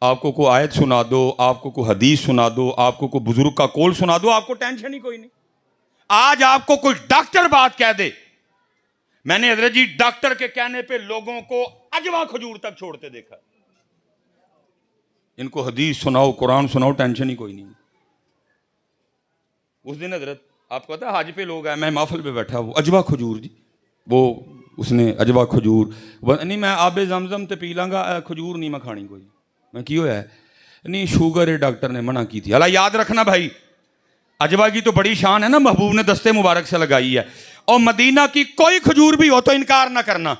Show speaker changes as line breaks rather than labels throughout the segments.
آپ کو کوئی آیت سنا دو، آپ کو کوئی حدیث سنا دو، آپ کو کوئی بزرگ کا قول سنا دو، آپ کو ٹینشن ہی کوئی نہیں۔ آج آپ کو کوئی ڈاکٹر بات کہہ دے، میں نے حضرت جی ڈاکٹر کے کہنے پہ لوگوں کو اجوا کھجور تک چھوڑتے دیکھا۔ ان کو حدیث سناؤ، قرآن سناؤ، ٹینشن ہی کوئی نہیں۔ اس دن حضرت آپ کو پتا ہے حج پہ لوگ آئے، میں محفل پہ بیٹھا، وہ اجوا کھجور جی، وہ اس نے اجوا کھجور نہیں، میں آب زمزم تے پی لاں گا، کھجور نہیں میں کھانی کوئی۔ میں کی ہویا ہے؟ نہیں شوگر ہے، ڈاکٹر نے منع کی تھی۔ اللہ یاد رکھنا بھائی، اجوا کی تو بڑی شان ہے نا، محبوب نے دستے مبارک سے لگائی ہے، اور مدینہ کی کوئی کھجور بھی ہو تو انکار نہ کرنا۔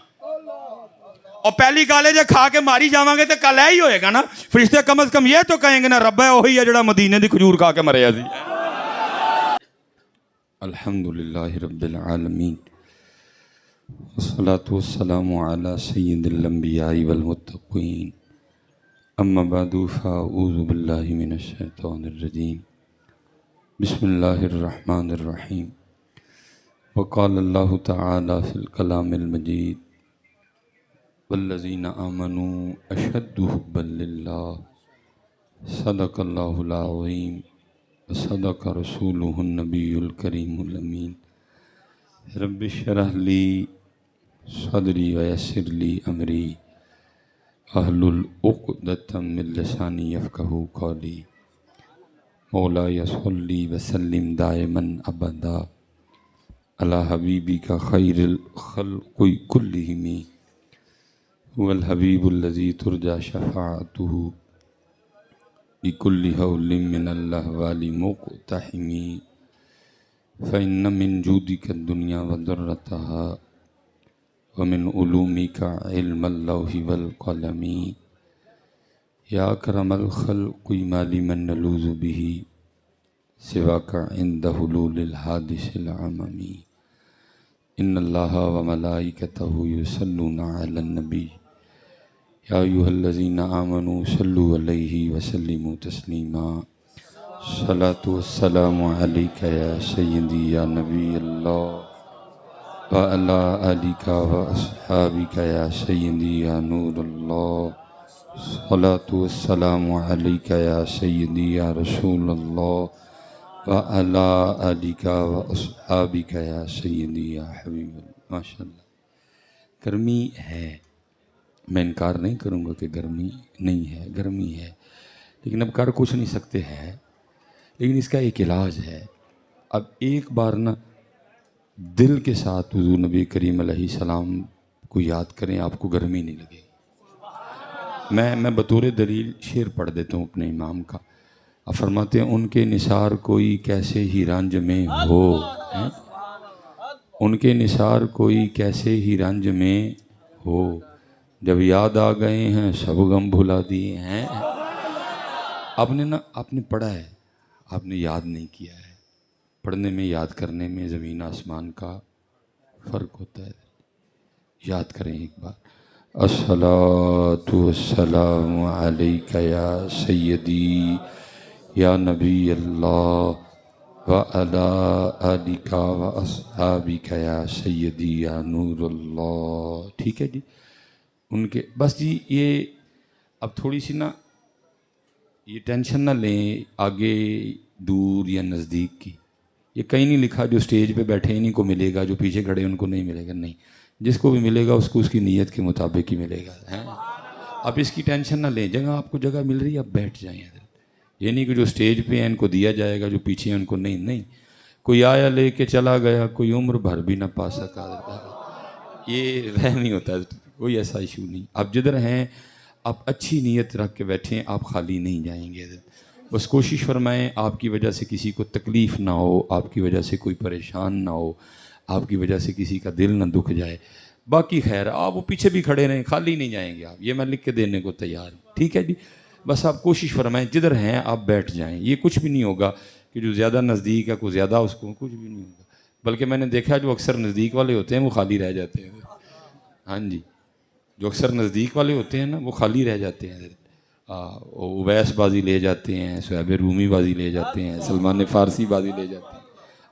اور پہلی گالے جے کھا کے ماری جاواں گے تو کل ہی ہوئے گا نا، فرشتے کم از کم یہ تو کہیں گے نا رب ہے وہی ہے جڑا مدینے دی کھجور کھا کے مریا سی۔ الحمدللہ رب العالمین، والصلاة والسلام علی سید الانبیاء والمتقین، اما بعد فاعوذ باللہ من الشیطان الرجیم، بسم اللہ الرحمن الرحیم۔ وقال اللہ تعالی فی الکلام المجید، والذین آمنوا اشد حبا للہ، صدق اللہ العظیم وصدق رسولہ النبی الکریم الامین۔ رب اشرح لی صدری ویسر لی امری، احلل عقدۃ من لسانی یفقہوا قولی۔ مولایا صلی وسلم دائما ابدا علی حبیبک خیر الخلق کلہم، هو الحبیب الذی ترجى شفاعته بكل حول من الاحوال مقتحم، فإن من جودك الدنيا وضرتها ومن علومك علم اللوح والقلم، یا اکرم الخلق ما لمن نلوذ به سواك عند حلول الحادث العمم، ان اللہ وملائکته یصلون علی النبی، یا ایھا الذین آمنوا صلوا علیہ وسلموا تسلیما۔ صلاۃ والسلام علیک یا سیدی یا نبی اللہ، وعلی آلک واصحابک یا سیدی یا نور اللہ۔ صلاۃ والسلام علیک یا سیدی یا رسول اللہ، وعلی آلک واصحابک یا سیدی یا حبیب اللہ۔ ماشاءاللہ گرمی ہے، میں انکار نہیں کروں گا کہ گرمی نہیں ہے، گرمی ہے، لیکن اب کر کچھ نہیں سکتے ہیں، لیکن اس کا ایک علاج ہے۔ اب ایک بار نا دل کے ساتھ حضور نبی کریم علیہ السلام کو یاد کریں، آپ کو گرمی نہیں لگے گی۔ میں بطور دلیل شعر پڑھ دیتا ہوں اپنے امام کا۔ آپ فرماتے ہیں ان کے نثار کوئی کیسے ہی رنج میں ہو، ان کے نثار کوئی کیسے ہی رنج میں ہو، جب یاد آ گئے ہیں سب غم بھلا دیے ہیں۔ آپ نے پڑھا ہے، آپ نے یاد نہیں کیا ہے۔ پڑھنے میں یاد کرنے میں زمین آسمان کا فرق ہوتا ہے۔ یاد کریں ایک بار، الصلاۃ والسلام علیک یا سیدی یا نبی اللہ، وعلی آلک واصحابک یا سیدی یا نور اللہ۔ ٹھیک ہے جی، ان کے بس جی یہ اب تھوڑی سی نا یہ ٹینشن نہ لیں آگے دور یا نزدیک کی۔ یہ کہیں نہیں لکھا جو اسٹیج پہ بیٹھے انہیں کو ملے گا، جو پیچھے کھڑے ان کو نہیں ملے گا، نہیں، جس کو بھی ملے گا اس کو اس کی نیت کے مطابق ہی ملے گا۔ اب اس کی ٹینشن نہ لیں، جگہ آپ کو جگہ مل رہی ہے اب بیٹھ جائیں۔ یہ نہیں کہ جو اسٹیج پہ ہیں ان کو دیا جائے گا، جو پیچھے ہیں ان کو نہیں۔ کوئی آیا لے کے چلا گیا، کوئی عمر بھر بھی نہ پا سکا، یہ رہ نہیں ہوتا، کوئی ایسا ایشو نہیں۔ آپ جدھر ہیں آپ اچھی نیت رکھ کے بیٹھیں، آپ خالی نہیں جائیں گے۔ بس کوشش فرمائیں آپ کی وجہ سے کسی کو تکلیف نہ ہو، آپ کی وجہ سے کوئی پریشان نہ ہو، آپ کی وجہ سے کسی کا دل نہ دکھ جائے۔ باقی خیر آپ وہ پیچھے بھی کھڑے رہیں، خالی نہیں جائیں گے آپ، یہ میں لکھ کے دینے کو تیار ہوں۔ ٹھیک ہے جی، بس آپ کوشش فرمائیں جدھر ہیں آپ بیٹھ جائیں۔ یہ کچھ بھی نہیں ہوگا کہ جو زیادہ نزدیک ہے کوئی زیادہ اس کو، کچھ بھی نہیں ہوگا، بلکہ میں نے دیکھا جو اکثر نزدیک والے ہوتے ہیں وہ خالی رہ جاتے ہیں۔ ہاں جی، جو اکثر نزدیک والے ہوتے ہیں نا وہ خالی رہ جاتے ہیں۔ اویس بازی لے جاتے ہیں، صہیب رومی بازی لے جاتے ہیں، سلمان فارسی بازی لے جاتے ہیں،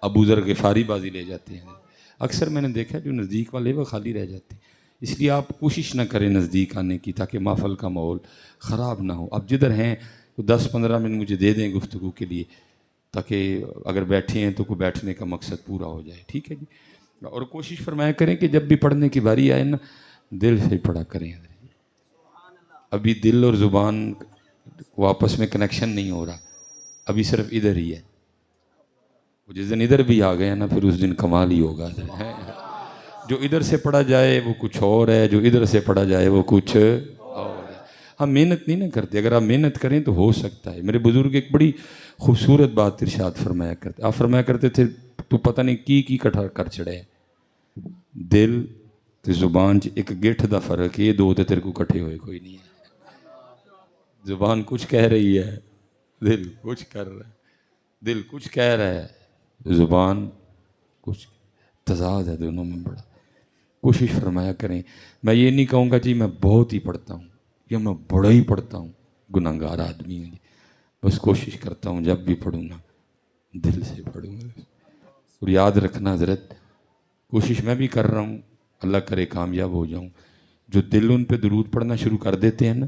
ابو ذر غفاری بازی لے جاتے ہیں۔ اکثر میں نے دیکھا جو نزدیک والے وہ خالی رہ جاتے ہیں۔ اس لیے آپ کوشش نہ کریں نزدیک آنے کی تاکہ محفل کا ماحول خراب نہ ہو. آپ جدھر ہیں 10-15 منٹ مجھے دے دیں گفتگو کے لیے تاکہ اگر بیٹھے ہیں تو کوئی بیٹھنے کا مقصد پورا ہو جائے. ٹھیک ہے جی. اور کوشش فرمایا کریں کہ جب بھی پڑھنے کی باری آئے نا دل سے پڑھا کریں. ابھی دل اور زبان کو آپس میں کنیکشن نہیں ہو رہا, ابھی صرف ادھر ہی ہے. جس دن ادھر بھی آ گیا نا پھر اس دن کمال ہی ہوگا. جو ادھر سے پڑھا جائے وہ کچھ اور ہے, جو ادھر سے پڑھا جائے وہ کچھ اور ہے. ہم محنت نہیں نہ کرتے, اگر آپ محنت کریں تو ہو سکتا ہے. میرے بزرگ ایک بڑی خوبصورت بات ارشاد فرمایا کرتے, آپ فرمایا کرتے تھے تو پتہ نہیں کی کٹھا کر چڑھے. دل تے زبان ایک گٹھ دا فرق ہے, یہ دو تے تیرے کو کٹھے ہوئے کوئی نہیں ہے. زبان کچھ کہہ رہی ہے, دل کچھ کر رہا ہے. دل کچھ کہہ رہا ہے, زبان کچھ. تضاد ہے دونوں میں بڑا. کوشش فرمایا کریں. میں یہ نہیں کہوں گا جی میں بہت ہی پڑھتا ہوں یا میں بڑا ہی پڑھتا ہوں, گناہگار آدمی ہوں جی. بس کوشش کرتا ہوں جب بھی پڑھوں نا دل سے پڑھوں. اور یاد رکھنا حضرت, کوشش میں بھی کر رہا ہوں, اللہ کرے کامیاب ہو جاؤں. جو دل ان پہ درود پڑھنا شروع کر دیتے ہیں نا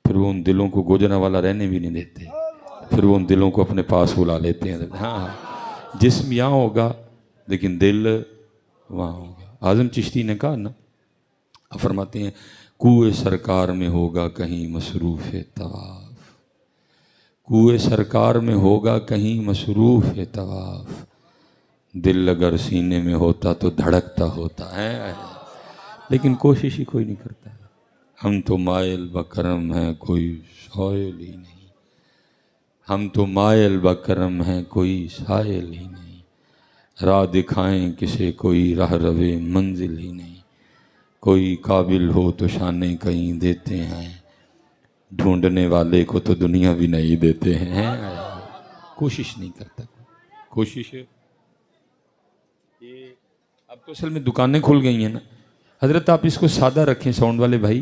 پھر وہ ان دلوں کو گوجرا والا رہنے بھی نہیں دیتے, پھر وہ ان دلوں کو اپنے پاس بلا لیتے ہیں. ہاں جسم یہاں ہوگا لیکن دل وہاں ہوگا. اعظم چشتی نے کہا نا, فرماتے ہیں کوئے سرکار میں ہوگا کہیں مصروف طواف, کوئے سرکار میں ہوگا کہیں مصروف طواف, دل اگر سینے میں ہوتا تو دھڑکتا ہوتا ہے, لیکن کوشش ہی کوئی نہیں کرتا. ہم تو مائل بکرم ہیں کوئی سائل ہی نہیں, ہم تو مائل بکرم ہیں کوئی سائل ہی نہیں, راہ دکھائیں کسے کوئی راہ روے منزل ہی نہیں, کوئی قابل ہو تو شانے کہیں دیتے ہیں, ڈھونڈنے والے کو تو دنیا بھی نہیں دیتے ہیں. کوشش نہیں کرتا کوشش. یہ اب تو اصل میں دکانیں کھل گئی ہیں نا حضرت, آپ اس کو سادہ رکھیں. ساؤنڈ والے بھائی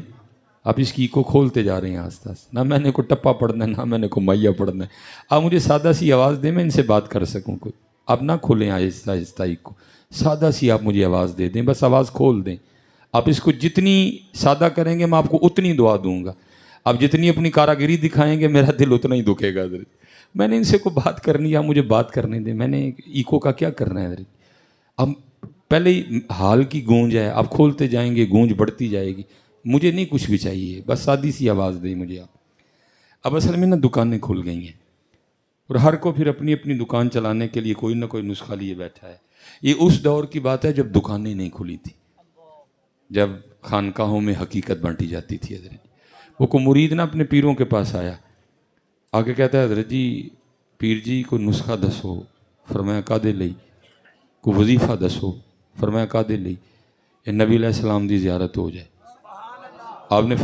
آپ اس کی کو کھولتے جا رہے ہیں آہستہ آہستہ. نہ میں نے کو ٹپا پڑھنا ہے نہ میں نے کو میا پڑھنا ہے. آپ مجھے سادہ سی آواز دیں میں ان سے بات کر سکوں. کوئی آپ نہ کھولیں آہستہ آہستہ ہی کو, سادہ سی آپ مجھے آواز دے دیں, بس آواز کھول دیں. آپ اس کو جتنی سادہ کریں گے میں آپ کو اتنی دعا دوں گا. آپ جتنی اپنی کاراگری دکھائیں گے میرا دل اتنا ہی دکھے گا. حضرت میں نے ان سے کو بات کرنی ہے, آپ مجھے بات کرنے دیں. میں نے ایکو کا کیا کرنا ہے حضرت. اب پہلے ہی حال کی گونج ہے, آپ کھولتے جائیں گے گونج بڑھتی جائے گی. مجھے نہیں کچھ بھی چاہیے, بس سادی سی آواز دیں مجھے آپ. اب اصل میں نا دکانیں کھل گئی ہیں اور ہر کو پھر اپنی اپنی دکان چلانے کے لیے کوئی نہ کوئی نسخہ لیے بیٹھا ہے. یہ اس دور کی بات ہے جب دکانیں نہیں کھلی تھی, جب خانقاہوں میں حقیقت بانٹی جاتی تھی. حضرت وہ کو مرید نا اپنے پیروں کے پاس آیا, آگے کہتا ہے حضرت جی پیر جی کو نسخہ دسو. فرمایا کا دے لئی. کو وظیفہ دسو. فرمایا کا دے لئی. نبی علیہ السلام دی زیارت ہو جائے. آپ نے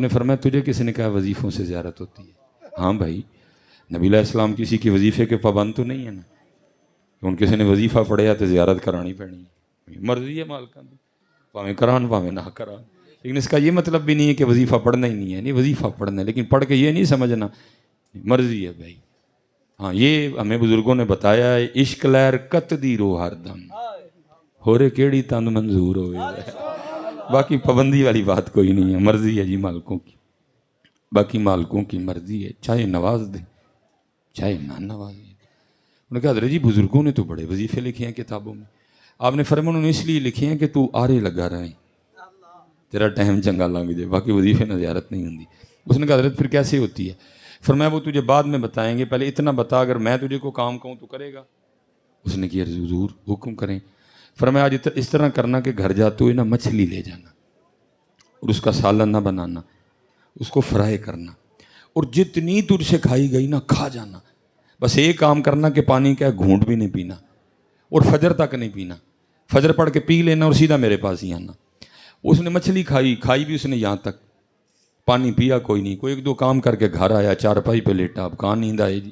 فرمایا تجھے کس نے کہا وظیفوں سے زیارت ہوتی ہے. ہاں بھائی نبی علیہ السلام کسی کی وظیفے کے پابند تو نہیں ہے نا, ان کسی نے وظیفہ پڑھیا تو زیارت کرانی پڑنی ہے. مرضی ہے مالکاں دی, پاویں کران پاویں نہ کران. لیکن اس کا یہ مطلب بھی نہیں ہے کہ وظیفہ پڑھنا ہی نہیں ہے. نہیں وظیفہ پڑھنا ہے, لیکن پڑھ کے یہ نہیں سمجھنا مرضی ہے بھائی. ہاں یہ ہمیں بزرگوں نے بتایا ہے, عشق لہر کت دی رو ہر دم ہو رے کیڑی تند منظور ہوئے. باقی پابندی والی بات کوئی نہیں ہے, مرضی ہے جی مالکوں کی. باقی مالکوں کی مرضی ہے, چاہے نواز دے چاہے نہ نواز دے. انہوں نے کہا حضرت جی بزرگوں نے تو بڑے وظیفے لکھے ہیں کتابوں میں. آپ نے فرمایا انہوں نے اس لیے لکھے ہیں کہ تو آرے لگا رہے, تیرا ٹائم چنگا لنگ جائے, باقی وظیفے نہ زیارت نہیں ہوتی. اس نے کہا حضرت پھر کیسے ہوتی ہے. فرمایا وہ تجھے بعد میں بتائیں گے, پہلے اتنا بتا اگر میں تجھے کو کام کہوں تو کرے گا. اس نے کہا حضور حکم کریں. فرمایا آج اس طرح کرنا کہ گھر جاتے ہوئے نا مچھلی لے جانا اور اس کا سالن نہ بنانا, اس کو فرائی کرنا, اور جتنی تجھ سے کھائی گئی نا کھا جانا. بس ایک کام کرنا کہ پانی کا گھونٹ بھی نہیں پینا اور فجر تک نہیں پینا. فجر پڑھ کے پی لینا اور سیدھا میرے پاس ہی آنا. اس نے مچھلی کھائی بھی اس نے یہاں تک, پانی پیا کوئی نہیں. کوئی ایک دو کام کر کے گھر آیا, چارپائی پہ لیٹا. اب کہاں نیند آئے جی,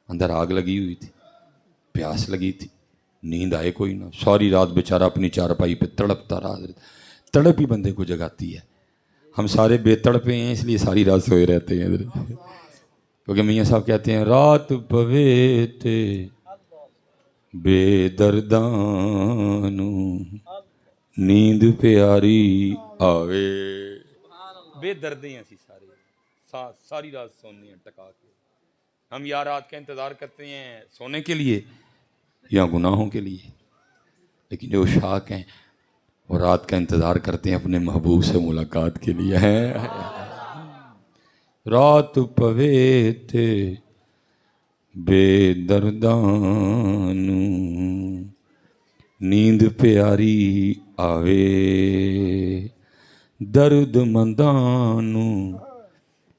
اندر آگ لگی ہوئی تھی, پیاس لگی تھی, نیند آئے کوئی نہ. ساری رات بیچارہ اپنی چارپائی پہ تڑپتا رہا. تڑپ ہی بندے کو جگاتی ہے. ہم سارے بے تڑپے ہیں اس لیے ساری رات سوئے رہتے ہیں. کیونکہ میاں صاحب کہتے ہیں رات پوے تے بے دردانو نیند پیاری آوے. بے دردیں ہیں سارے، ساری رات سونے ہیں ٹکا کے. ہم یا رات کا انتظار کرتے ہیں سونے کے لیے یا گناہوں کے لیے، لیکن جو شاک ہیں وہ رات کا انتظار کرتے ہیں اپنے محبوب سے ملاقات کے لیے. رات پوے تے بے دردانو نیند پیاری آوے، درد مندانو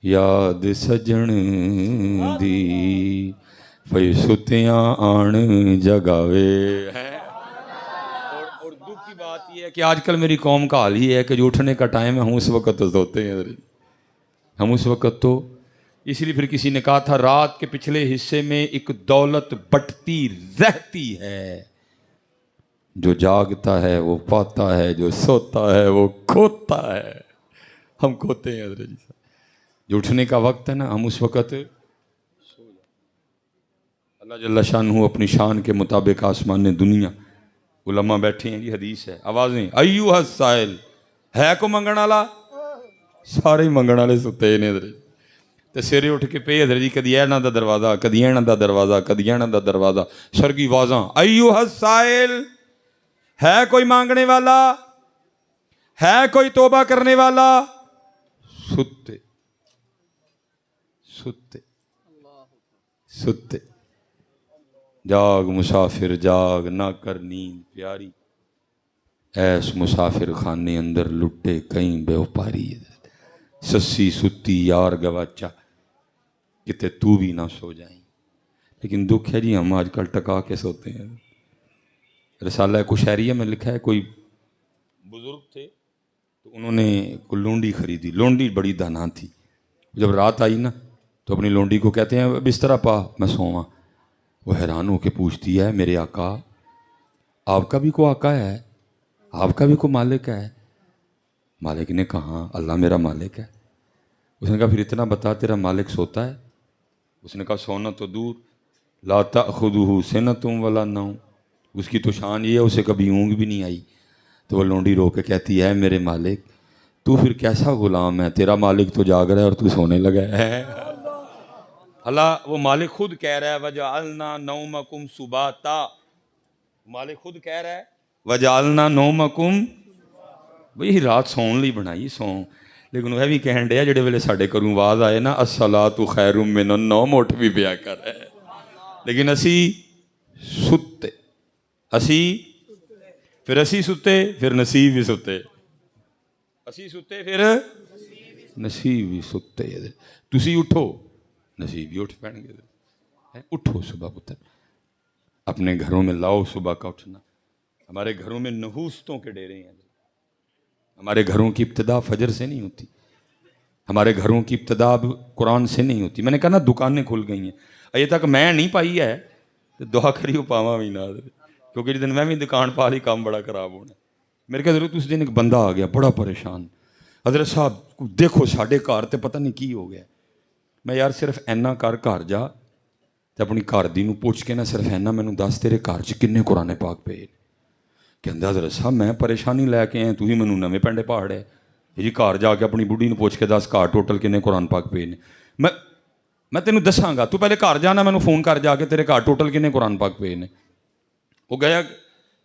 یاد سجن دی پئی ستیاں آن جگاوے. اور دکھ کی بات یہ ہے کہ آج کل میری قوم کا حال یہ ہے کہ جو اٹھنے کا ٹائم ہے ہم اس وقت تو سوتے ہیں. ہم اس وقت تو اس لیے پھر کسی نے کہا تھا رات کے پچھلے حصے میں ایک دولت بٹتی رہتی ہے، جو جاگتا ہے وہ پاتا ہے، جو سوتا ہے وہ کھوتا ہے. ہم کھوتے ہیں حضرت جی. جو اٹھنے کا وقت ہے نا ہم اس وقت سو جائیں. اللہ جل شانہ اپنی شان کے مطابق آسمان دنیا علماء بیٹھے ہیں جی، حدیث ہے، آوازیں ایوہ السائل، ہے کو منگن والا؟ سارے ہی منگن والے ستے نے حضرت. تے سویرے اٹھ کے پے حضرت جی کدی اینا دا دروازہ، کدی اینا دا دروازہ، کدی اینا دا دروازہ، سرگی آوازاں ایوہ السائل، ہے کوئی مانگنے والا، ہے کوئی توبہ کرنے والا؟ ستے ستے ستے. جاگ مسافر جاگ، نہ کر نیند پیاری، ایس مسافر خانے اندر لٹے کہیں بے وپاری. سسی ستی یار گواچا کتے تو بھی نہ سو جائیں. لیکن دکھ ہے جی ہم آج کل ٹکا کے سوتے ہیں. رسالہ کشیریہ میں لکھا ہے کوئی بزرگ تھے تو انہوں نے کوئی لونڈی خریدی. لونڈی بڑی دانا تھی. جب رات آئی نا تو اپنی لونڈی کو کہتے ہیں بستر پا میں سوواں. وہ حیران ہو کے پوچھتی ہے میرے آقا آپ کا بھی کوئی آقا ہے، آپ کا بھی کوئی مالک ہے؟ مالک نے کہا اللہ میرا مالک ہے. اس نے کہا پھر اتنا بتا تیرا مالک سوتا ہے؟ اس نے کہا سونا تو دور، لا تأخذہ سنۃ ولا نوم، اس کی تو شان یہ ہے اسے کبھی اونگ بھی نہیں آئی. تو وہ لونڈی رو کے کہتی ہے میرے مالک تو پھر کیسا غلام ہے، تیرا مالک تو جاگ رہا ہے اور تو سونے لگا ہے. اللہ وہ مالک خود کہہ رہا ہے وجعلنا نومکم سباتا، مالک خود کہہ رہا ہے وجعلنا نومکم، وہی رات سون لی بنائی سون. لیکن وہ بھی کہن ڈیا جڑے ویلے ساڈے کروں آواز آئے نا الصلاۃ خیر من النوم اٹھ بھی پیا کر ہے. لیکن اسی ستے، اسی پھر اسی ستے پھر نصیب بھی ستے، اسی ستے پھر نصیب بھی ستے. تسی اٹھو نصیب بھی اٹھ پین گے. اٹھو صبح پتر، اپنے گھروں میں لاؤ صبح کا اٹھنا. ہمارے گھروں میں نحوستوں کے ڈیرے ہیں. ہمارے گھروں کی ابتدا فجر سے نہیں ہوتی، ہمارے گھروں کی ابتدا قرآن سے نہیں ہوتی. میں نے کہا نا دکانیں کھل گئی ہیں، ابھی تک میں نہیں پائی ہے تو دعا کریو پاواں بھی نہ، کیونکہ جس دن میں بھی دکان پا لی کام بڑا خراب ہونا. میرے کہا ضرورت اس دن ایک بندہ آ گیا بڑا پریشان، حضرت صاحب دیکھو ساڈے گھر تے پتہ نہیں کی ہو گیا. میں یار صرف اینا کر گھر جا تے اپنی گھر دی نو پوچھ کے نا صرف اینا مینوں دس تیرے گھر چ کنے قرآن پاک پے. کہندا حضرت صاحب میں پریشانی لے کے آئے تسی مینوں نویں پنڈے پہاڑے جی گھر جا کے اپنی بڈھی نو پوچھ کے دس گھر ٹوٹل کنے قرآن پاک پے نے. میں تینوں دساں گا، تو پہلے گھر جانا مینوں فون کر جا کے تیرے گھر ٹوٹل کنے قرآن پاک پے نے. وہ گیا،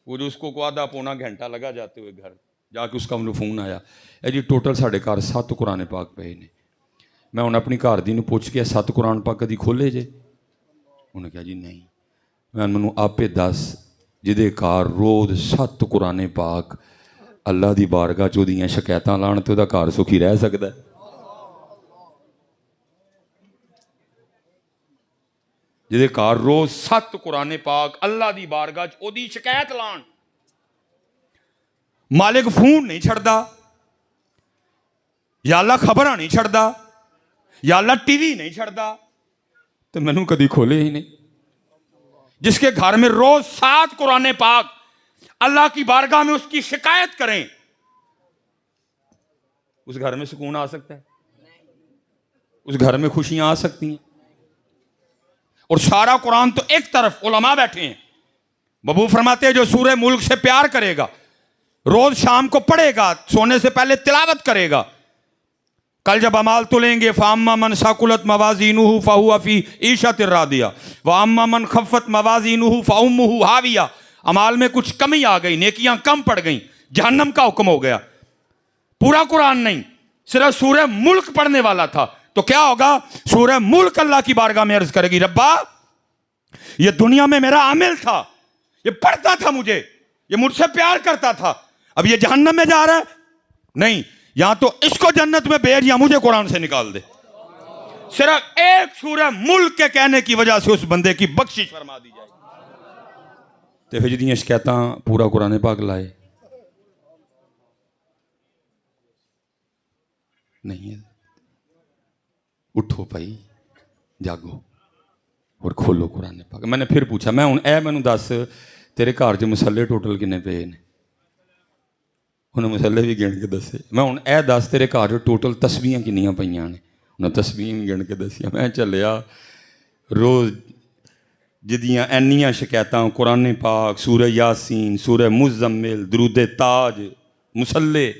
وہ جو اس کو آدھا پونا گھنٹہ لگا جاتے ہوئے گھر جا کے اس کا مجھے فون آیا اے جی ٹوٹل ساڈے گھر 7 قرآن پاک پے نے. میں انہیں اپنی گھر دی نو پوچھ کے 7 قرآن پاک کدی کھولے جے؟ انہیں کہا جی نہیں. میں منوں آپے دس جدے گھر روز 7 قرآن پاک اللہ دی بارگاہ چ دیاں شکایتاں لان تے دا گھر سکھی رہ سکدا ہے؟ جدے گھر روز 7 قرآن پاک اللہ دی بارگاہ چ دی شکایت لان، مالک فون نہیں چھڑدا، یا اللہ خبراں نہیں چھڑدا، یا اللہ ٹی وی نہیں چھڑدا، تو مینوں کدی کھولے ہی نہیں. جس کے گھر میں روز 7 قرآن پاک اللہ کی بارگاہ میں اس کی شکایت کریں، اس گھر میں سکون آ سکتا ہے؟ اس گھر میں خوشیاں آ سکتی ہیں؟ اور سارا قرآن تو ایک طرف علماء بیٹھے ہیں، ببو فرماتے ہیں جو سورہ ملک سے پیار کرے گا روز شام کو پڑھے گا, سونے سے پہلے تلاوت کرے گا. کل جب امال تلیں گے فاما من ثقلت موازینہ فہو فی عیشۃ راضیہ واما من خفت موازینہ فامہ ہاویہ. امال میں کچھ کمی آ گئی, نیکیاں کم پڑ گئیں, جہنم کا حکم ہو گیا. پورا قرآن نہیں, صرف سورہ ملک پڑھنے والا تھا, تو کیا ہوگا؟ سورہ ملک اللہ کی بارگاہ میں عرض کرے گی, ربا یہ دنیا میں میرا عامل تھا, یہ پڑھتا تھا مجھے, یہ مجھ سے پیار کرتا تھا, اب یہ جہنم میں جا رہا ہے, نہیں, یہاں تو اس کو جنت میں بھیج یا مجھے قرآن سے نکال دے. صرف ایک سورہ ملک کے کہنے کی وجہ سے اس بندے کی بخشش فرما دی جائے. تے ہجریاں شکایتاں پورا قرآن پاک لائے نہیں ہے. اٹھو بھائی, جاگو اور کھولو قرآن پاک. میں نے پھر پوچھا, میں ہوں اے مینوں دس تیرے گھر چ مسلے ٹوٹل کنے پے نے؟ انہیں مسلے بھی گن کے دسے. میں ہوں اے دس تیرے گھر ٹوٹل تسبیحاں کنیاں پئیاں نے؟ انہیں تسبیحاں بھی گن کے دسیاں. میں چلیا روز جدیاں اینیاں شکایتاں, قرآن پاک, سورہ یاسین, سورہ مزمل, درود تاج, مسلے,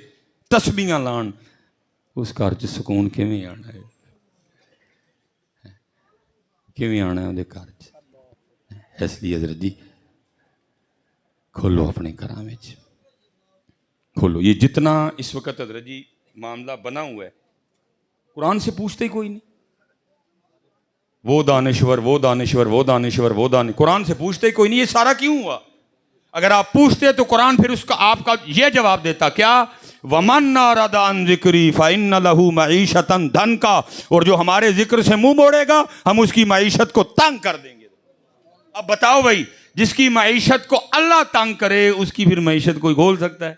تسبیحاں لان, اس گھر چ سکون کیویں آنا ہے؟ کیویں آنا ہے وہ گھر چ؟ اس لیے حضرت جی کھولو اپنے گھراں وچ, کھولو. یہ جتنا اس وقت حضرت جی معاملہ بنا ہوا ہے, قرآن سے پوچھتے ہی کوئی نہیں. وہ دانشور, وہ دانشور, وہ دانشور, وہ قرآن سے پوچھتے ہی کوئی نہیں. یہ سارا کیوں ہوا؟ اگر آپ پوچھتے تو قرآن پھر اس کا آپ کا یہ جواب دیتا, کیا؟ وَمَنْ أَعْرَضَ عَنْ ذِكْرِي فَإِنَّ لَهُ مَعِيشَةً ضَنْكًا. اور جو ہمارے ذکر سے منہ موڑے گا ہم اس کی معیشت کو تنگ کر دیں گے. اب بتاؤ بھائی, جس کی معیشت کو اللہ تنگ کرے اس کی پھر معیشت کوئی گول سکتا ہے؟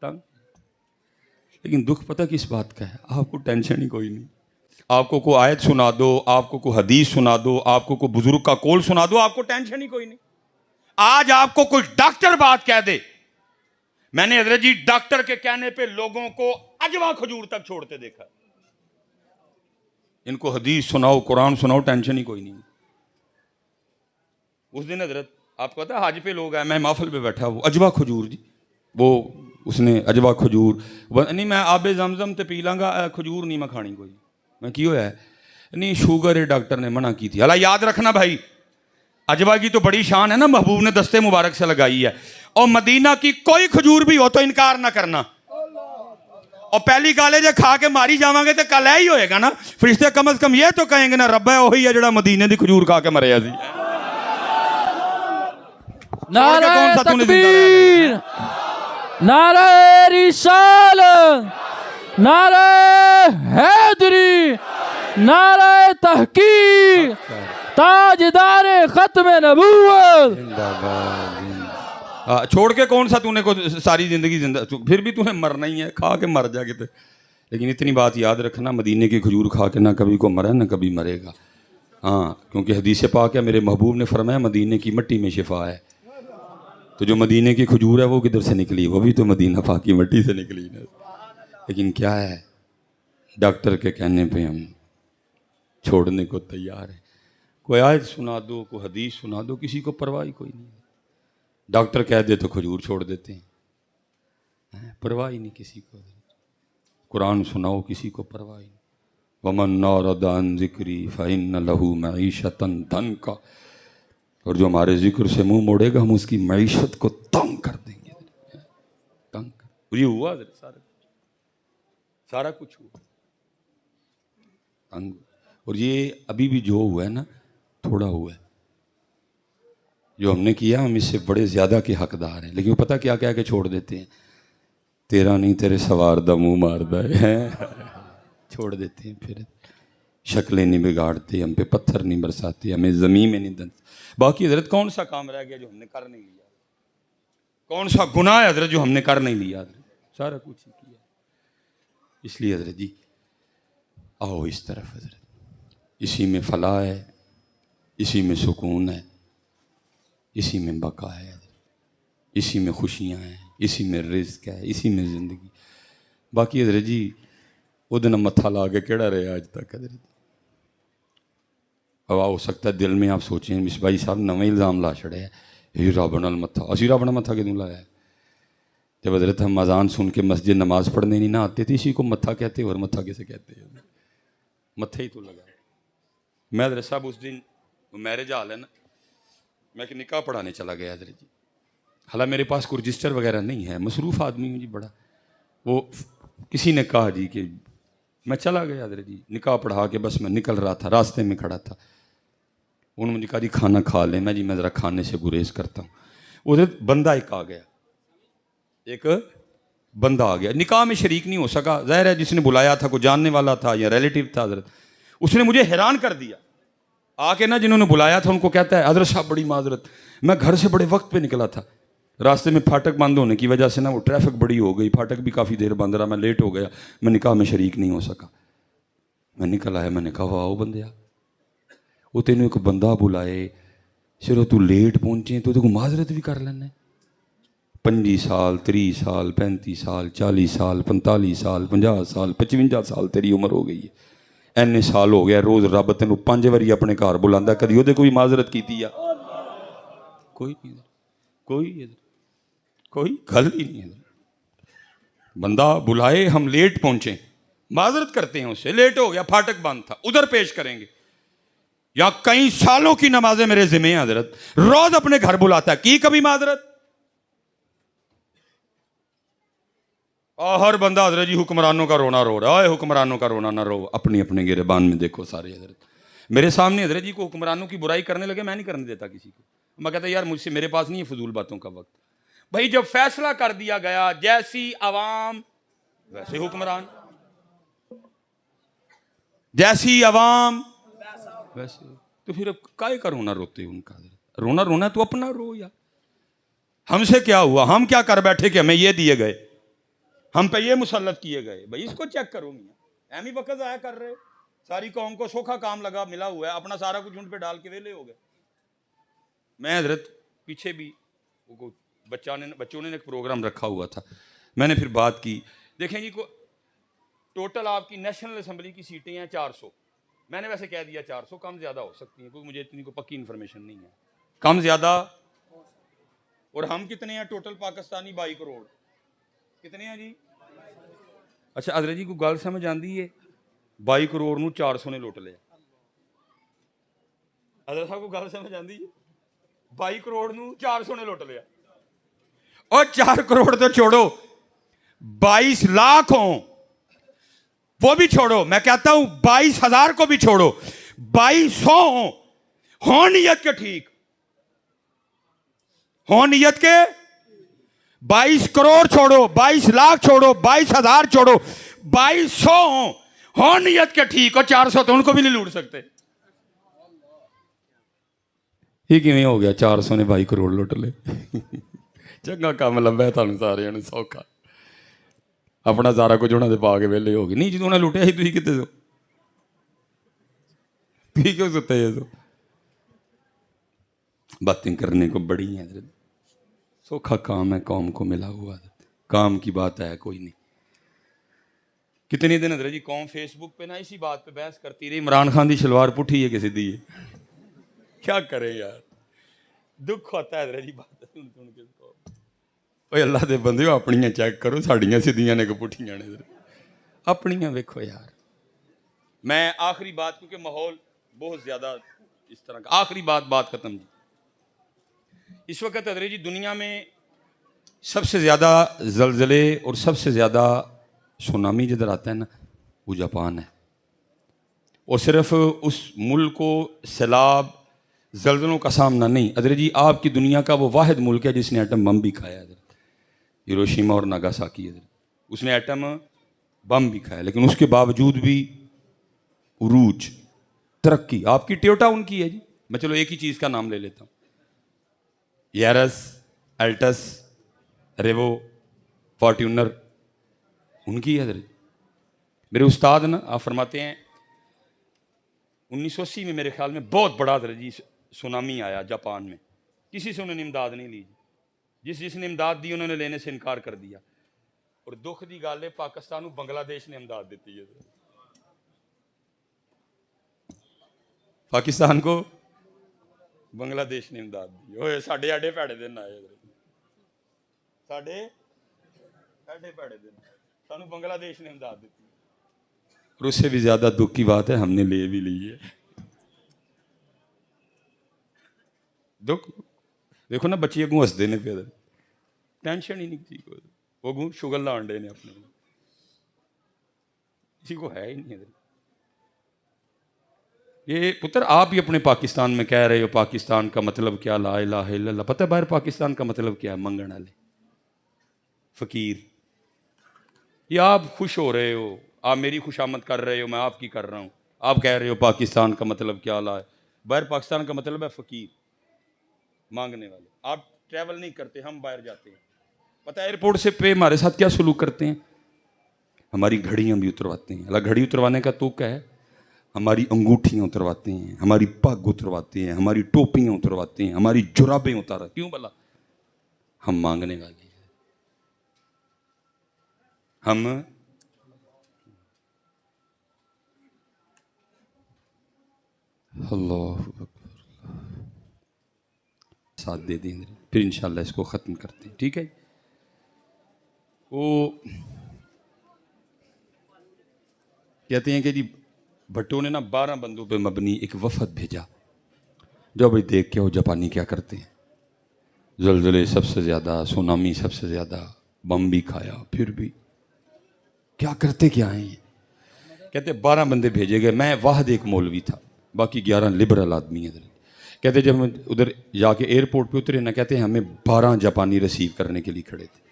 تنگ. لیکن دکھ پتہ کس بات کا ہے؟ آپ کو ٹینشن ہی کوئی نہیں. آپ کو کوئی آیت سنا دو, آپ کو کوئی حدیث سنا دو, آپ کو کوئی بزرگ کا قول سنا دو, آپ کو ٹینشن ہی کوئی نہیں. آج آپ کو کوئی ڈاکٹر بات کہہ دے, میں نے حضرت جی ڈاکٹر کے کہنے پہ لوگوں کو اجوا کھجور تک چھوڑتے دیکھا. ان کو حدیث سناؤ, قرآن سناؤ, ٹینشن ہی کوئی نہیں. اس دن حضرت آپ کو پتا ہے حج پہ لوگ آئے, میں محفل پہ بیٹھا, وہ اجوا کھجور جی, وہ اس نے اجوا کھجور نہیں, میں آب زمزم تے پی لاں گا, کھجور نہیں میں کھانی کوئی. میں کی ہویا ہے؟ نہیں شوگر ہے, ڈاکٹر نے منع کی تھی. اللہ یاد رکھنا بھائی, اجوا کی تو بڑی شان ہے نا, محبوب نے دستے مبارک سے لگائی ہے. اور مدینہ کی کوئی کھجور بھی ہو تو انکار نہ کرنا. اور پہلی گالے جے کھا کے ماری جاواں گے تو کل ہی ہوئے گا نا, فرشتے کم از کم یہ تو کہیں گے نا, رب ہے وہی ہے جڑا مدینے دی کھجور کھا کے مریا سی.
نعرہ تکبیر, نعرہ رسالت, نعرہ حیدری, نعرہ تحقیق, تاجدار ختم نبوت.
چھوڑ کے کون سا تو نے کو ساری زندگی زندہ, پھر بھی تمہیں مرنا ہی ہے, کھا کے مر جا کے. لیکن اتنی بات یاد رکھنا, مدینے کی کھجور کھا کے نہ کبھی کو مرا نہ کبھی مرے گا. ہاں, کیونکہ حدیث پاک ہے, میرے محبوب نے فرمایا مدینے کی مٹی میں شفا ہے. تو جو مدینے کی کھجور ہے وہ کدھر سے نکلی؟ وہ بھی تو مدینہ پاک کی مٹی سے نکلی. لیکن کیا ہے, ڈاکٹر کے کہنے پہ ہم چھوڑنے کو تیار ہیں. کوئی آیت سنا دو, کوئی حدیث سنا دو, کسی کو پرواہ ہی کوئی نہیں. ڈاکٹر کہہ دے تو کھجور چھوڑ دیتے ہیں, پرواہ ہی نہیں کسی کو. قرآن سناؤ, کسی کو پرواہ ہی نہیں. وَمَنْ أَعْرَضَ عَنْ ذِكْرِي فَإِنَّ لَهُ مَعِيشَةً ضَنْكًا. اور جو ہمارے ذکر سے منہ موڑے گا ہم اس کی معیشت کو تنگ کر دیں گے. تنگ کر. یہ ہوا سارا کچھ ہوا تنگ. اور یہ ابھی بھی جو ہوا ہے نا, تھوڑا ہوا ہے. جو ہم نے کیا ہم اس سے بڑے زیادہ کے حقدار ہیں. لیکن وہ پتہ کیا کہہ کے چھوڑ دیتے ہیں, تیرا نہیں تیرے سوار دا منہ ماردا ہے. چھوڑ دیتے ہیں. پھر شکلیں نہیں بگاڑتے, ہم پہ پتھر نہیں برساتے, ہمیں زمین میں نہیں دن. باقی حضرت کون سا کام رہ گیا جو ہم نے کر نہیں لیا؟ کون سا گناہ ہے حضرت جو ہم نے کر نہیں لیا؟ سارا کچھ ہی کیا. اس لیے حضرت جی آؤ اس طرف. حضرت اسی میں فلاح ہے, اسی میں سکون ہے, اسی میں بقا ہے, اسی میں خوشیاں ہیں, اسی میں رزق ہے, اسی میں زندگی. باقی حضرت جی وہ دن متھا لا کے کیڑا رہے آج تک. حضرت اب ہو سکتا ہے دل میں آپ سوچیں مس بھائی صاحب نویں الزام لا چھڑے ہے, یہ رب نال متھا, اسی رب نال متھا کدوں لایا ہے؟ جب حضرت ہم اذان سن کے مسجد نماز پڑھنے نہیں نہ آتے تھے، اسی کو متھا کہتے، اور متھا کیسے کہتے ہیں؟ متھے ہی تو لگا. میں حضرت صاحب اس دن میرج حال ہے نا، میں کہ نکاح پڑھانے چلا گیا حضرت جی. حالانکہ میرے پاس کوئی رجسٹر وغیرہ نہیں ہے، مصروف آدمی ہوں جی بڑا. وہ کسی نے کہا جی کہ میں چلا گیا حضرت جی، نکاح پڑھا کے بس میں نکل رہا تھا، راستے میں کھڑا تھا. انہوں نے مجھے کہا جی کھانا کھا لیں. میں ذرا کھانے سے گریز کرتا ہوں. ادھر بندہ ایک آ گیا، ایک بندہ آ گیا، نکاح میں شریک نہیں ہو سکا. ظاہر ہے جس نے بلایا تھا کوئی جاننے والا تھا یا ریلیٹیو تھا حضرت. اس نے مجھے حیران کر دیا آ کے نا، جنہوں نے بلایا تھا ان کو کہتا ہے حضرت صاحب بڑی معذرت، میں گھر سے بڑے وقت پہ نکلا تھا، راستے میں پھاٹک بند ہونے کی وجہ سے نا وہ ٹریفک بڑی ہو گئی، پھاٹک بھی کافی دیر بند رہا، میں لیٹ ہو گیا، میں نکاح میں شریک نہیں ہو سکا. میں نکل آیا، میں نے کہا واہ بندیا، وہ تینوں ایک بندہ بلائے، چلو تو لیٹ پہنچے تو کو معذرت بھی کر لینا. 25 سال 30 سال 35 سال 40 سال 45 سال 50 سال 55 سال تیری عمر ہو گئی ہے، اینے سال ہو گیا، روز رب تینوں 5 واری اپنے گھر بلاندہ، کدی وہ کوئی معذرت کیتی ہے؟ کوئی نہیں، کوئی گل ہی نہیں ہے. بندہ بلائے، ہم لیٹ پہنچے، معذرت کرتے ہیں اس سے، لیٹ ہو گیا، پھاٹک بند تھا، ادھر پیش کریں گے. یا کئی سالوں کی نمازیں میرے ذمہ ہیں حضرت، روز اپنے گھر بلاتا ہے، کی کبھی معذرت؟ ہر بندہ حضرت جی حکمرانوں کا رونا رو رہا ہے، حکمرانوں کا رونا نہ رو، اپنی اپنے گریبان میں دیکھو سارے. حضرت میرے سامنے حضرت جی کو حکمرانوں کی برائی کرنے لگے، میں نہیں کرنے دیتا کسی کو. میں کہتا یار مجھ سے، میرے پاس نہیں ہے فضول باتوں کا وقت. بھائی جب فیصلہ کر دیا گیا، جیسی عوام ویسے حکمران، جیسی عوام ویسے. تو پھر اب کائے کا رونا روتے ان کا؟ رونا ہے تو اپنا رو. یا ہم سے کیا ہوا؟ ہم کیا کر بیٹھے کہ ہمیں یہ دیے گئے، ہم پہ یہ مسلط کیے گئے؟ بھائی اس کو چیک کرو میاں، ایم ہی وقت ضائع کر رہے، ساری قوم کو سوکھا کام لگا ملا ہوا ہے، اپنا سارا کچھ جھنڈ پہ ڈال کے ویلے ہو گئے. میں حضرت پیچھے بھی بچوں نے ایک پروگرام رکھا ہوا تھا، میں نے پھر بات کی. دیکھیں جی ٹوٹل آپ کی نیشنل اسمبلی کی سیٹیں ہیں 400. میں نے ویسے کہہ دیا 400، کم زیادہ ہو سکتی ہیں کیونکہ مجھے اتنی کو پکی انفارمیشن نہیں ہے، کم زیادہ. اور ہم کتنے ہیں ٹوٹل پاکستانی؟ 22 کروڑ. کتنے ہیں جی؟ اچھا حضرت جی کو گل سمجھ آندی ہے؟ 22 کروڑ نو 400 نے لوٹ لیا. حضرت صاحب کو گل سمجھ آندی ہے؟ 22 کروڑ نو 400 نے لوٹ لیا. اور 4 کروڑ تو چھوڑو، 22 لاکھ ہوں وہ بھی چھوڑو، میں کہتا ہوں 22,000 کو بھی چھوڑو، 2200 ہوں نیت کے ٹھیک، ہوں نیت کے. 22 کروڑ چھوڑو، 22 لاکھ چھوڑو، 22,000 چھوڑو، 2200 ہوں نیت کے ٹھیک، اور 400 تو ان کو بھی نہیں لوٹ سکتے. یہ کیویں ہو گیا 400 نے 22 کروڑ لوٹ لے؟ چنگا کام لبا تھانوں سارے نے، سوکھا اپنا سارا کچھ انہوں نے پا کے ویلے ہو گئے. نہیں جدوں انہیں لوٹیا سی تھی کتے سو، تھی کیوں ستے ہیں؟ تو باتیں کرنے کو بڑی ہیں حضرت، سوکھا کام ہے قوم کو ملا ہوا، کام کی بات ہے کوئی نہیں. کتنے دن حضرت جی قوم فیس بک پہ نا اسی بات پہ بحث کرتی رہی، عمران خان دی شلوار پٹھی ہے کہ سیدھی ہے. کیا کریں یار، دکھ ہوتا ہے حضرت جی بات سن سن کے. اوے اللہ دے بندیو اپنیاں چیک کرو، ساڈیاں سیدھیاں نے کہ پٹھیاں نے، اپنیاں ویکھو یار. میں آخری بات، کیونکہ ماحول بہت زیادہ اس طرح کا، آخری بات ختم جی. اس وقت حضرت جی دنیا میں سب سے زیادہ زلزلے اور سب سے زیادہ سونامی جدھر آتا ہے نا، وہ جاپان ہے. اور صرف اس ملک کو سیلاب زلزلوں کا سامنا نہیں، حضرت جی آپ کی دنیا کا وہ واحد ملک ہے جس نے ایٹم بم بھی کھایا. حضرت ہیروشیما اور ناگاساکی، حضرت اس نے ایٹم بم بھی کھایا، لیکن اس کے باوجود بھی عروج، ترقی. آپ کی ٹویوٹا ان کی ہے جی. میں چلو ایک ہی چیز کا نام لے لیتا ہوں، یارس، الٹس، ریوو، فارچونر ان کی ہے. حضرت میرے استاد نا آپ فرماتے ہیں 1980 میں میرے خیال میں بہت بڑا حضرت جی سونامی آیا جاپان میں، کسی سے انہوں نے امداد نہیں لی. جس نے امداد دی انہوں نے لینے سے انکار کر دیا. اور دکھ دی گل ہے پاکستان کو بنگلہ دیش نے امداد دیتی ہے. پاکستان کو بنگلہ دیش نے امداد دی. اوے ساڈے آڈے پیڑے دن آئے، ساڈے بنگلہ دیش نے امداد دیتی اور اس سے بھی زیادہ دکھ کی بات ہے ہم نے لے بھی لی ہے دکھ دیکھو نا بچے اگوں ہستے نے پہ ٹینشن ہی نہیں کسی کو وہ اگوں شگر لانڈے نے اپنے کسی کو ہے ہی نہیں ادھر یہ پتر آپ ہی اپنے پاکستان میں کہہ رہے ہو پاکستان کا مطلب کیا لا الہ الا اللہ پتہ ہے باہر پاکستان کا مطلب کیا ہے منگن والے فقیر یہ آپ خوش ہو رہے ہو آپ میری خوشامد کر رہے ہو میں آپ کی کر رہا ہوں آپ کہہ رہے ہو پاکستان کا مطلب کیا لا ہے باہر پاکستان کا مطلب ہے فقیر مانگنے والے آپ ٹریول نہیں کرتے ہم باہر جاتے ہیں پتہ ہے ایئرپورٹ سے پہ ہمارے ساتھ کیا سلوک کرتے ہیں ہماری گھڑیاں بھی اترواتے ہیں اللہ گھڑی اتروانے کا تو کیا ہے ہماری انگوٹھیاں اترواتے ہیں ہماری پگ اترواتے ہیں ہماری ٹوپیاں اترواتے ہیں ہماری جرابیں اتارا کیوں بلا ہم مانگنے والے ہیں ہم اللہ ساتھ دے دیں پھر انشاءاللہ اس کو ختم کرتے ہیں ٹھیک ہے وہ کہتے ہیں کہ جی بھٹو نے نا 12 بندوں پہ مبنی ایک وفد بھیجا جو بھائی دیکھ کے وہ جاپانی کیا کرتے ہیں زلزلے سب سے زیادہ سونامی سب سے زیادہ بم بھی کھایا پھر بھی کیا کرتے کیا ہیں کہتے 12 بندے بھیجے گئے میں واحد ایک مولوی تھا باقی 11 لبرل آدمی ہیں کہتے جب ہم ادھر جا کے ایئرپورٹ پہ اترے نا کہتے ہیں ہمیں 12 جاپانی ریسیو کرنے کے لیے کھڑے تھے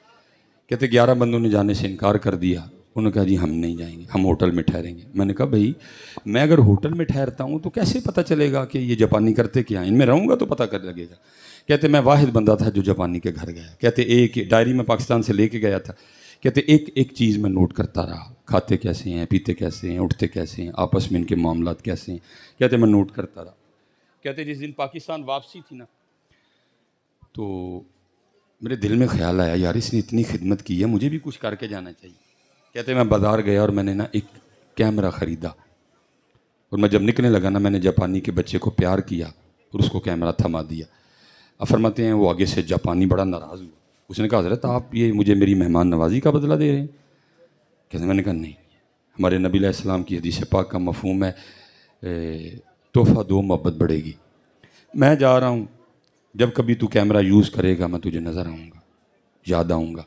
کہتے 11 بندوں نے جانے سے انکار کر دیا انہوں نے کہا جی ہم نہیں جائیں گے ہم ہوٹل میں ٹھہریں گے میں نے کہا بھائی میں اگر ہوٹل میں ٹھہرتا ہوں تو کیسے پتہ چلے گا کہ یہ جاپانی کرتے کیا ہیں ان میں رہوں گا تو پتہ کر لگے گا کہتے میں واحد بندہ تھا جو جاپانی کے گھر گیا کہتے ایک ڈائری میں پاکستان سے لے کے گیا تھا کہتے ایک چیز میں نوٹ کرتا رہا کھاتے کیسے ہیں پیتے کیسے ہیں اٹھتے کیسے ہیں آپس میں ان کے معاملات کیسے ہیں کہتے میں نوٹ کرتا رہا کہتے جس دن پاکستان واپسی تھی نا تو میرے دل میں خیال آیا یار اس نے اتنی خدمت کی ہے مجھے بھی کچھ کر کے جانا چاہیے کہتے میں بازار گیا اور میں نے نا ایک کیمرہ خریدا اور میں جب نکلنے لگا نا میں نے جاپانی کے بچے کو پیار کیا اور اس کو کیمرہ تھما دیا اب فرماتے ہیں وہ آگے سے جاپانی بڑا ناراض ہوا اس نے کہا حضرت آپ یہ مجھے میری مہمان نوازی کا بدلہ دے رہے ہیں کہتے میں نے کہا نہیں ہمارے نبی علیہ السلام کی حدیث پاک کا مفہوم ہے تحفہ دو محبت بڑھے گی میں جا رہا ہوں جب کبھی تو کیمرہ یوز کرے گا میں تجھے نظر آؤں گا یاد آؤں گا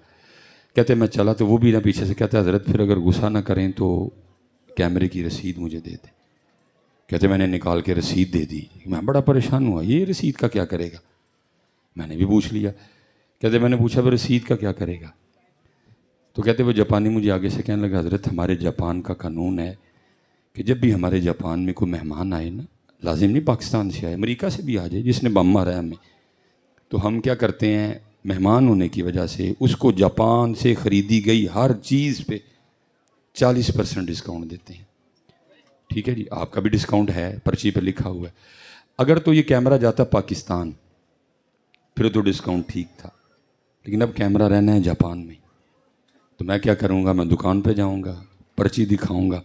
کہتے میں چلا تو وہ بھی نہ پیچھے سے کہتے حضرت پھر اگر غصہ نہ کریں تو کیمرے کی رسید مجھے دے دیں کہتے میں نے نکال کے رسید دے دی میں بڑا پریشان ہوا یہ رسید کا کیا کرے گا میں نے بھی پوچھ لیا کہتے میں نے پوچھا وہ رسید کا کیا کرے گا تو کہتے وہ جاپانی مجھے آگے سے کہنے لگا حضرت ہمارے جاپان کا قانون ہے کہ جب بھی ہمارے جاپان میں کوئی مہمان آئے نا لازم نہیں پاکستان سے آئے امریکہ سے بھی آ جائے جس نے بم مارا ہے ہمیں تو ہم کیا کرتے ہیں مہمان ہونے کی وجہ سے اس کو جاپان سے خریدی گئی ہر چیز پہ 40% ڈسکاؤنٹ دیتے ہیں ٹھیک ہے جی آپ کا بھی ڈسکاؤنٹ ہے پرچی پہ لکھا ہوا ہے اگر تو یہ کیمرہ جاتا پاکستان پھر تو ڈسکاؤنٹ ٹھیک تھا لیکن اب کیمرہ رہنا ہے جاپان میں تو میں کیا کروں گا میں دکان پہ جاؤں گا پرچی دکھاؤں گا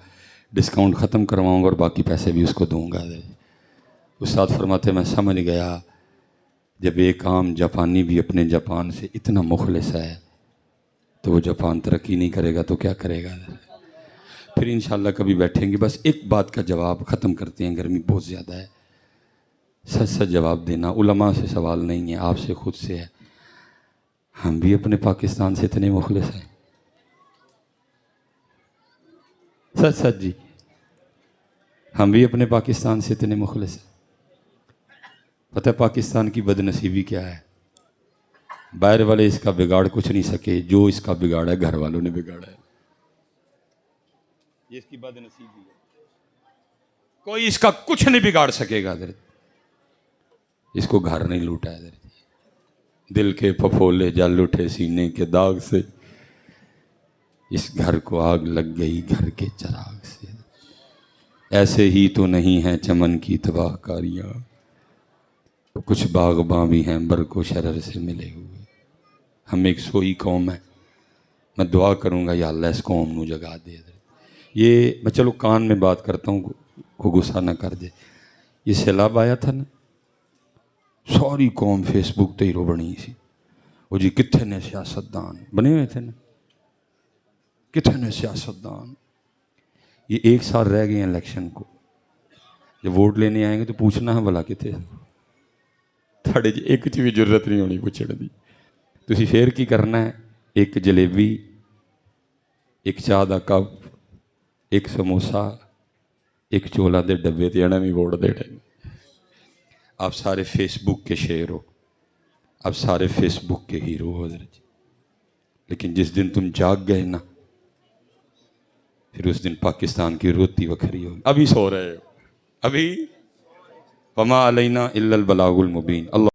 ڈسکاؤنٹ ختم کرواؤں گا اور باقی پیسے بھی اس کو دوں گا استاد فرماتے میں سمجھ گیا جب ایک عام جاپانی بھی اپنے جاپان سے اتنا مخلص ہے تو وہ جاپان ترقی نہیں کرے گا تو کیا کرے گا پھر انشاءاللہ کبھی بیٹھیں گے بس ایک بات کا جواب ختم کرتے ہیں گرمی بہت زیادہ ہے سچ سچ جواب دینا علماء سے سوال نہیں ہے آپ سے خود سے ہے ہم بھی اپنے پاکستان سے اتنے مخلص ہیں سچ سچ جی ہم بھی اپنے پاکستان سے اتنے مخلص ہیں پتہ ہے پاکستان کی بد نصیبی کیا ہے باہر والے اس کا بگاڑ کچھ نہیں سکے جو اس کا بگاڑا ہے گھر والوں نے بگاڑا ہے یہ اس کی بد نصیبی ہے کوئی اس کا کچھ نہیں بگاڑ سکے گا حضرت اس کو گھر نہیں لوٹا ہے حضرت دل کے پھپھولے جل اٹھے سینے کے داغ سے اس گھر کو آگ لگ گئی گھر کے چراغ سے ایسے ہی تو نہیں ہیں چمن کی تباہ کاریاں کچھ باغباں بھی ہیں برق و شرر سے ملے ہوئے ہم ایک سوئی قوم ہے میں دعا کروں گا یا اللہ اس قوم نو جگا دے یہ میں چلو کان میں بات کرتا ہوں کو غصہ نہ کر دے یہ سیلاب آیا تھا نا ساری قوم فیس بک تے ہیرو بنی سی وہ جی کتنے نے سیاستدان بنے ہوئے تھے نا کتنے سیاستدان یہ ایک سال رہ گئے ہیں الیکشن کو، جب ووٹ لینے آئیں گے تو پوچھنا ہے بھلا کتنے تھڑے ایک چی بھی ضرورت نہیں ہونی پوچھنے دی. تسی پھر کی کرنا ہے؟ ایک جلیبی، ایک چاہ دا کپ، ایک سموسا، ایک چولا دے ڈبے تے انہاں بھی ووٹ دے رہے. آپ سارے فیس بک کے شیر ہو، آپ سارے فیس بک کے ہیرو ہو حضرت. لیکن جس دن تم جاگ گئے نا، پھر اس دن پاکستان کی روتی وکھری ہوگی. ابھی سو رہے ہو، ابھی وما علینا الا البلاغ المبین. اللہ